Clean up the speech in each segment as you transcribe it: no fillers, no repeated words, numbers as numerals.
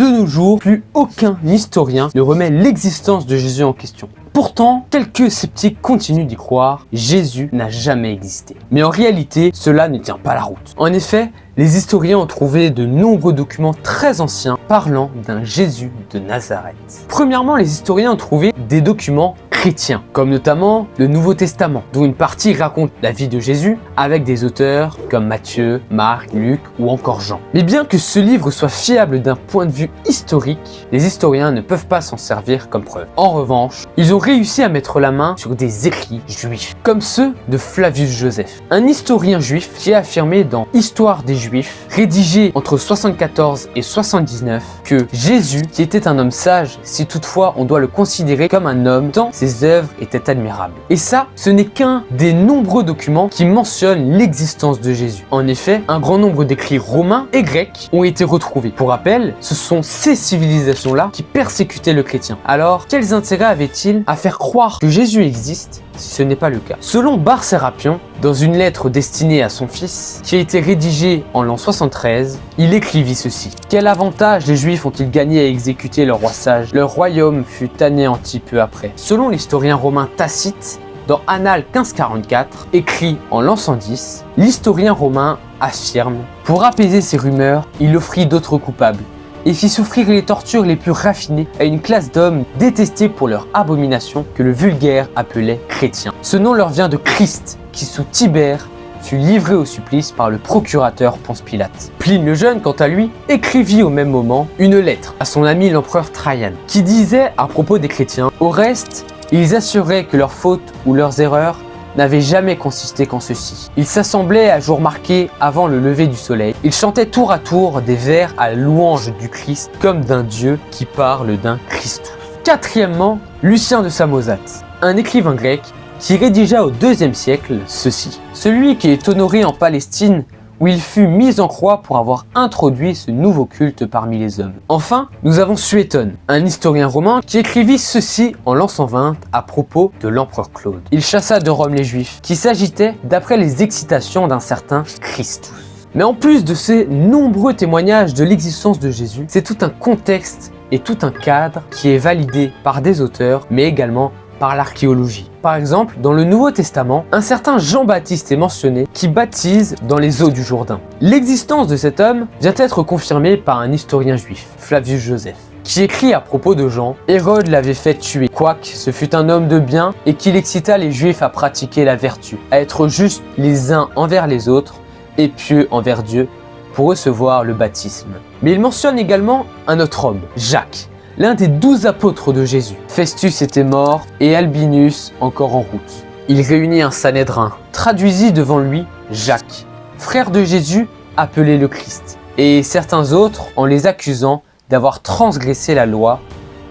De nos jours, plus aucun historien ne remet l'existence de Jésus en question. Pourtant, quelques sceptiques continuent d'y croire, Jésus n'a jamais existé. Mais en réalité, cela ne tient pas la route. En effet, les historiens ont trouvé de nombreux documents très anciens parlant d'un Jésus de Nazareth. Premièrement, les historiens ont trouvé des documents chrétiens, comme notamment le Nouveau Testament, dont une partie raconte la vie de Jésus avec des auteurs comme Matthieu, Marc, Luc ou encore Jean. Mais bien que ce livre soit fiable d'un point de vue historique, les historiens ne peuvent pas s'en servir comme preuve. En revanche, ils ont réussi à mettre la main sur des écrits juifs, comme ceux de Flavius Joseph, un historien juif qui a affirmé dans Histoire des Juifs, rédigé entre 74 et 79, que Jésus, qui était un homme sage, si toutefois on doit le considérer comme un homme, tant ses œuvres étaient admirables. Et ça, ce n'est qu'un des nombreux documents qui mentionnent l'existence de Jésus. En effet, un grand nombre d'écrits romains et grecs ont été retrouvés. Pour rappel, ce sont ces civilisations-là qui persécutaient le chrétien. Alors, quels intérêts avait-il à faire croire que Jésus existe si ce n'est pas le cas? Selon Bar Sérapion, dans une lettre destinée à son fils, qui a été rédigée en l'an 73, il écrivit ceci. « Quel avantage les Juifs ont-ils gagné à exécuter leur roi sage? Leur royaume fut anéanti peu après. » Selon l'historien romain Tacite, dans Annales 1544, écrit en l'an 110, l'historien romain affirme « Pour apaiser ces rumeurs, il offrit d'autres coupables et fit souffrir les tortures les plus raffinées à une classe d'hommes détestés pour leur abomination que le vulgaire appelait chrétiens. Ce nom leur vient de Christ, qui sous Tibère fut livré au supplice par le procurateur Ponce Pilate. Pline le Jeune, quant à lui, écrivit au même moment une lettre à son ami l'empereur Trajan, qui disait à propos des chrétiens, au reste, ils assuraient que leurs fautes ou leurs erreurs n'avait jamais consisté qu'en ceci. Ils s'assemblaient à jour marqué avant le lever du soleil. Ils chantaient tour à tour des vers à louange du Christ comme d'un Dieu qui parle d'un Christus. Quatrièmement, Lucien de Samosate, un écrivain grec qui rédigea au IIe siècle ceci. Celui qui est honoré en Palestine où il fut mis en croix pour avoir introduit ce nouveau culte parmi les hommes. Enfin, nous avons Suétone, un historien romain qui écrivit ceci en l'an 120 à propos de l'empereur Claude. Il chassa de Rome les Juifs, qui s'agitaient d'après les excitations d'un certain Christus. Mais en plus de ces nombreux témoignages de l'existence de Jésus, c'est tout un contexte et tout un cadre qui est validé par des auteurs, mais également par l'archéologie. Par exemple, dans le Nouveau Testament, un certain Jean-Baptiste est mentionné qui baptise dans les eaux du Jourdain. L'existence de cet homme vient être confirmée par un historien juif, Flavius Joseph, qui écrit à propos de Jean, Hérode l'avait fait tuer, quoique ce fut un homme de bien et qu'il excita les Juifs à pratiquer la vertu, à être justes les uns envers les autres et pieux envers Dieu pour recevoir le baptême. Mais il mentionne également un autre homme, Jacques, l'un des 12 apôtres de Jésus. Festus était mort et Albinus encore en route. Il réunit un Sanhédrin, traduisit devant lui Jacques, frère de Jésus appelé le Christ, et certains autres en les accusant d'avoir transgressé la loi,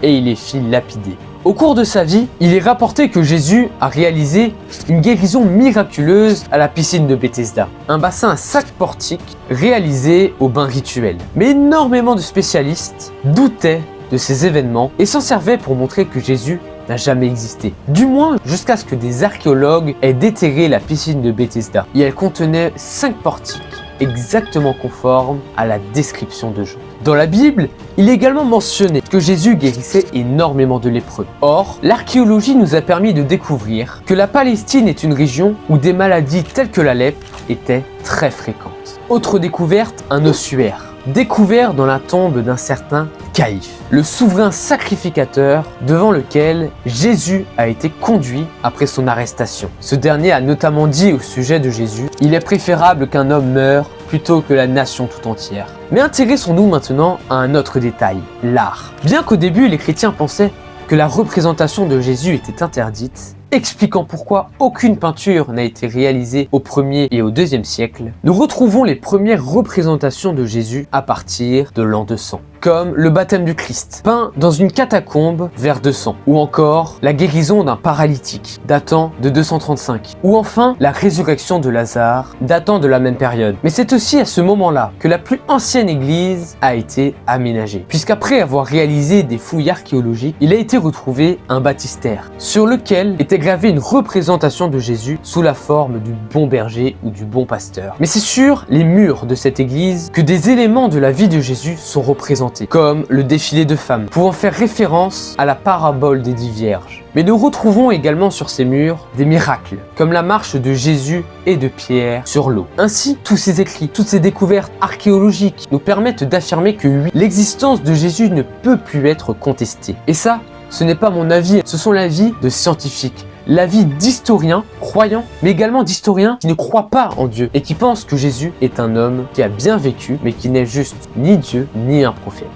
et il les fit lapider. Au cours de sa vie, il est rapporté que Jésus a réalisé une guérison miraculeuse à la piscine de Bethesda, un bassin à 5 portiques réalisé au bain rituel. Mais énormément de spécialistes doutaient de ces événements et s'en servaient pour montrer que Jésus n'a jamais existé. Du moins jusqu'à ce que des archéologues aient déterré la piscine de Bethesda. Et elle contenait 5 portiques exactement conformes à la description de Jean. Dans la Bible, il est également mentionné que Jésus guérissait énormément de lépreux. Or, l'archéologie nous a permis de découvrir que la Palestine est une région où des maladies telles que la lèpre étaient très fréquentes. Autre découverte, un ossuaire, découvert dans la tombe d'un certain Caïphe, le souverain sacrificateur devant lequel Jésus a été conduit après son arrestation. Ce dernier a notamment dit au sujet de Jésus « Il est préférable qu'un homme meure plutôt que la nation tout entière ». Mais intéressons-nous maintenant à un autre détail, l'art. Bien qu'au début les chrétiens pensaient que la représentation de Jésus était interdite, expliquant pourquoi aucune peinture n'a été réalisée au 1er et au 2e siècle, nous retrouvons les premières représentations de Jésus à partir de l'an 200. Comme le baptême du Christ, peint dans une catacombe vers 200, ou encore la guérison d'un paralytique, datant de 235, ou enfin la résurrection de Lazare, datant de la même période. Mais c'est aussi à ce moment-là que la plus ancienne église a été aménagée, puisqu'après avoir réalisé des fouilles archéologiques, il a été retrouvé un baptistère, sur lequel était gravée une représentation de Jésus sous la forme du bon berger ou du bon pasteur. Mais c'est sur les murs de cette église que des éléments de la vie de Jésus sont représentés. représentées, comme le défilé de femmes, pouvant faire référence à la parabole des 10 vierges. Mais nous retrouvons également sur ces murs des miracles, comme la marche de Jésus et de Pierre sur l'eau. Ainsi, tous ces écrits, toutes ces découvertes archéologiques nous permettent d'affirmer que oui, l'existence de Jésus ne peut plus être contestée. Et ça, ce n'est pas mon avis, ce sont l'avis de scientifiques. L'avis d'historiens croyants, mais également d'historiens qui ne croient pas en Dieu et qui pensent que Jésus est un homme qui a bien vécu, mais qui n'est juste ni Dieu ni un prophète.